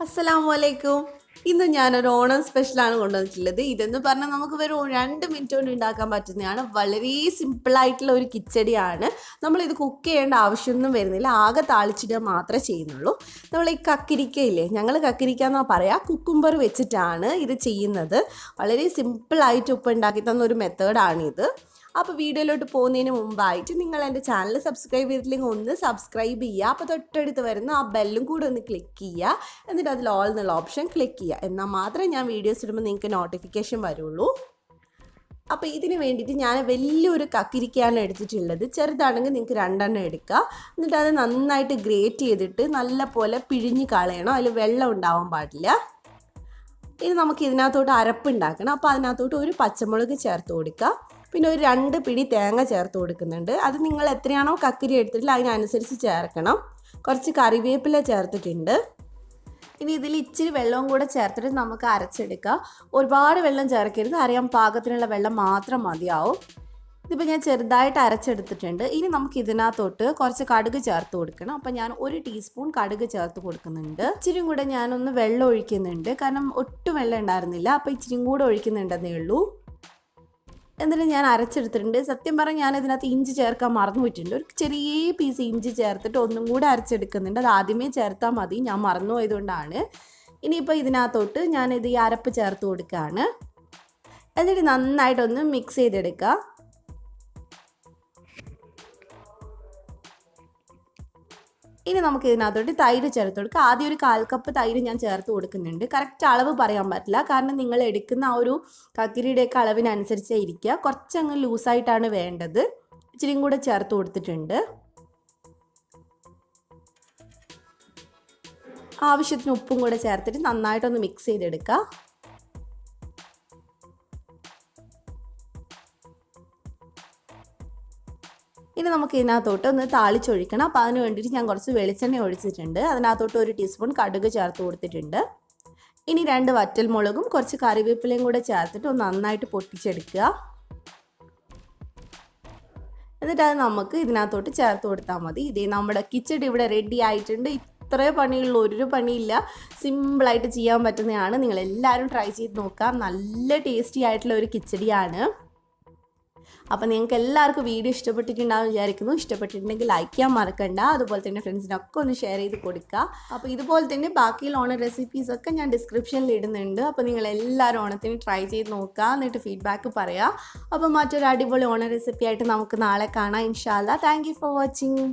അസ്സലാമലൈക്കും. ഇന്ന് ഞാനൊരു ഓണം സ്പെഷ്യലാണ് കൊണ്ടുവന്നിട്ടുള്ളത്. ഇതെന്ന് പറഞ്ഞാൽ നമുക്ക് വെറും 2 മിനിറ്റ് കൊണ്ട് ഉണ്ടാക്കാൻ പറ്റുന്നതാണ്. വളരെ സിമ്പിളായിട്ടുള്ള ഒരു കിച്ചടിയാണ്. നമ്മളിത് കുക്ക് ചെയ്യേണ്ട ആവശ്യമൊന്നും വരുന്നില്ല. ആകെ താളിച്ചിടുക മാത്രമേ ചെയ്യുന്നുള്ളൂ. നമ്മൾ ഈ കക്കിരിക്കയില്ലേ, ഞങ്ങൾ കക്കിരിക്ക എന്നാണ് പറയുക, കുക്കുംബർ വെച്ചിട്ടാണ് ഇത് ചെയ്യുന്നത്. വളരെ സിമ്പിളായിട്ട് ഉപ്പ് ഉണ്ടാക്കി തന്ന ഒരു മെത്തേഡാണിത്. അപ്പോൾ വീഡിയോയിലോട്ട് പോകുന്നതിന് മുമ്പായിട്ട് നിങ്ങൾ എൻ്റെ ചാനൽ സബ്സ്ക്രൈബ് ചെയ്തിട്ടില്ലെങ്കിൽ ഒന്ന് സബ്സ്ക്രൈബ് ചെയ്യുക. അപ്പോൾ തൊട്ടടുത്ത് വരുന്ന ആ ബെല്ലും കൂടെ ഒന്ന് ക്ലിക്ക് ചെയ്യുക. എന്നിട്ട് അതിൽ ഓൾ എന്നുള്ള ഓപ്ഷൻ ക്ലിക്ക് ചെയ്യുക. എന്നാൽ മാത്രമേ ഞാൻ വീഡിയോസ് ഇടുമ്പോൾ നിങ്ങൾക്ക് നോട്ടിഫിക്കേഷൻ വരുള്ളൂ. അപ്പോൾ ഇതിന് വേണ്ടിയിട്ട് ഞാൻ വലിയൊരു കക്കിരിക്കയാണ് എടുത്തിട്ടുള്ളത്. ചെറുതാണെങ്കിൽ നിങ്ങൾക്ക് 2 എടുക്കുക. എന്നിട്ട് അത് നന്നായിട്ട് ഗ്രേറ്റ് ചെയ്തിട്ട് നല്ല പോലെ പിഴിഞ്ഞ് കളയണം. അതിൽ വെള്ളം ഉണ്ടാവാൻ പാടില്ല. ഇനി നമുക്ക് ഇതിനകത്തോട്ട് അരപ്പുണ്ടാക്കണം. അപ്പോൾ അതിനകത്തോട്ട് ഒരു പച്ചമുളക് ചേർത്ത് കൊടുക്കുക. പിന്നെ ഒരു 2 പിടി തേങ്ങ ചേർത്ത് കൊടുക്കുന്നുണ്ട്. അത് നിങ്ങൾ എത്രയാണോ കക്കിരി എടുത്തിട്ടില്ല അതിനനുസരിച്ച് ചേർക്കണം. കുറച്ച് കറിവേപ്പില ചേർത്തിട്ടുണ്ട്. ഇനി ഇതിൽ ഇച്ചിരി വെള്ളവും കൂടെ ചേർത്തിട്ട് നമുക്ക് അരച്ചെടുക്കാം. ഒരുപാട് വെള്ളം ചേർക്കരുത്, അറിയാൻ പാകത്തിനുള്ള വെള്ളം മാത്രം മതിയാവും. ഇതിപ്പോൾ ഞാൻ ചെറുതായിട്ട് അരച്ചെടുത്തിട്ടുണ്ട്. ഇനി നമുക്ക് ഇതിനകത്തോട്ട് കുറച്ച് കടുക് ചേർത്ത് കൊടുക്കണം. അപ്പോൾ ഞാൻ 1 ടീസ്പൂൺ കടുക് ചേർത്ത് കൊടുക്കുന്നുണ്ട്. ഇച്ചിരിയും കൂടെ ഞാനൊന്ന് വെള്ളം ഒഴിക്കുന്നുണ്ട്, കാരണം ഒട്ടും വെള്ളം ഉണ്ടായിരുന്നില്ല. അപ്പോൾ ഇച്ചിരിയും കൂടെ ഒഴിക്കുന്നുണ്ടെന്നേ ഉള്ളൂ. എന്നിട്ട് ഞാൻ അരച്ചെടുത്തിട്ടുണ്ട്. സത്യം പറഞ്ഞാൽ ഞാൻ ഇതിനകത്ത് ഇഞ്ചി ചേർക്കാൻ മറന്നു പോയിട്ടുണ്ട്. ഒരു ചെറിയ പീസ് ഇഞ്ചി ചേർത്തിട്ട് ഒന്നും കൂടെ അരച്ചെടുക്കുന്നുണ്ട്. അത് ആദ്യമേ ചേർത്താൽ മതി, ഞാൻ മറന്നു പോയതുകൊണ്ടാണ്. ഇനിയിപ്പോൾ ഇതിനകത്തോട്ട് ഞാനിത് ഈ അരപ്പ് ചേർത്ത് കൊടുക്കുകയാണ്. എന്നിട്ട് നന്നായിട്ടൊന്ന് മിക്സ് ചെയ്തെടുക്കുക. ഇനി നമുക്ക് ഇതിനകത്തോട്ട് തൈര് ചേർത്ത് കൊടുക്കുക. ആദ്യം ഒരു 1/4 കപ്പ് തൈര് ഞാൻ ചേർത്ത് കൊടുക്കുന്നുണ്ട്. കറക്റ്റ് അളവ് പറയാൻ പറ്റില്ല, കാരണം നിങ്ങൾ എടുക്കുന്ന ആ ഒരു കക്കിരിയുടെയൊക്കെ അളവിനനുസരിച്ചേ ഇരിക്കുക. കുറച്ചങ്ങ് ലൂസായിട്ടാണ് വേണ്ടത്. ഇച്ചിരിയും കൂടെ ചേർത്ത് കൊടുത്തിട്ടുണ്ട്. ആവശ്യത്തിന് ഉപ്പും കൂടെ ചേർത്തിട്ട് നന്നായിട്ടൊന്ന് മിക്സ് ചെയ്തെടുക്കുക. ഇനി നമുക്ക് ഇതിനകത്തോട്ട് ഒന്ന് താളിച്ചൊഴിക്കണം. അപ്പോൾ അതിന് വേണ്ടിയിട്ട് ഞാൻ കുറച്ച് വെളിച്ചെണ്ണ ഒഴിച്ചിട്ടുണ്ട്. അതിനകത്തോട്ട് 1 ടീസ്പൂൺ കടുക് ചേർത്ത് കൊടുത്തിട്ടുണ്ട്. ഇനി 2 വറ്റൽമുളകും കുറച്ച് കറിവേപ്പിലയും കൂടെ ചേർത്തിട്ട് ഒന്ന് നന്നായിട്ട് പൊട്ടിച്ചെടുക്കുക. എന്നിട്ട് അത് നമുക്ക് ഇതിനകത്തോട്ട് ചേർത്ത് കൊടുത്താൽ മതി. ഇതേ നമ്മുടെ കിച്ചടി ഇവിടെ റെഡി ആയിട്ടുണ്ട്. ഇത്രേ പണിയുള്ളൂ, ഒരു പണിയില്ല. സിമ്പിളായിട്ട് ചെയ്യാൻ പറ്റുന്നതാണ്. നിങ്ങളെല്ലാവരും ട്രൈ ചെയ്ത് നോക്കാം. നല്ല ടേസ്റ്റി ആയിട്ടുള്ള ഒരു കിച്ചടിയാണ്. അപ്പോൾ നിങ്ങൾക്ക് എല്ലാവർക്കും വീഡിയോ ഇഷ്ടപ്പെട്ടിട്ടുണ്ടാവും വിചാരിക്കുന്നു. ഇഷ്ടപ്പെട്ടിട്ടുണ്ടെങ്കിൽ ലൈക്ക് ചെയ്യാൻ മറക്കണ്ട. അതുപോലെ തന്നെ ഫ്രണ്ട്സിനൊക്കെ ഒന്ന് ഷെയർ ചെയ്ത് കൊടുക്കുക. അപ്പോൾ ഇതുപോലെ തന്നെ ബാക്കിയുള്ള ഓണ റെസിപ്പീസൊക്കെ ഞാൻ ഡിസ്ക്രിപ്ഷനിൽ ഇടുന്നുണ്ട്. അപ്പോൾ നിങ്ങളെല്ലാവരും ഓണത്തിന് ട്രൈ ചെയ്ത് നോക്കുക, എന്നിട്ട് ഫീഡ്ബാക്ക് പറയുക. അപ്പോൾ മറ്റൊരു അടിപൊളി ഓണ റെസിപ്പി ആയിട്ട് നമുക്ക് നാളെ കാണാം ഇൻഷാ അല്ലാ. Thank you for watching.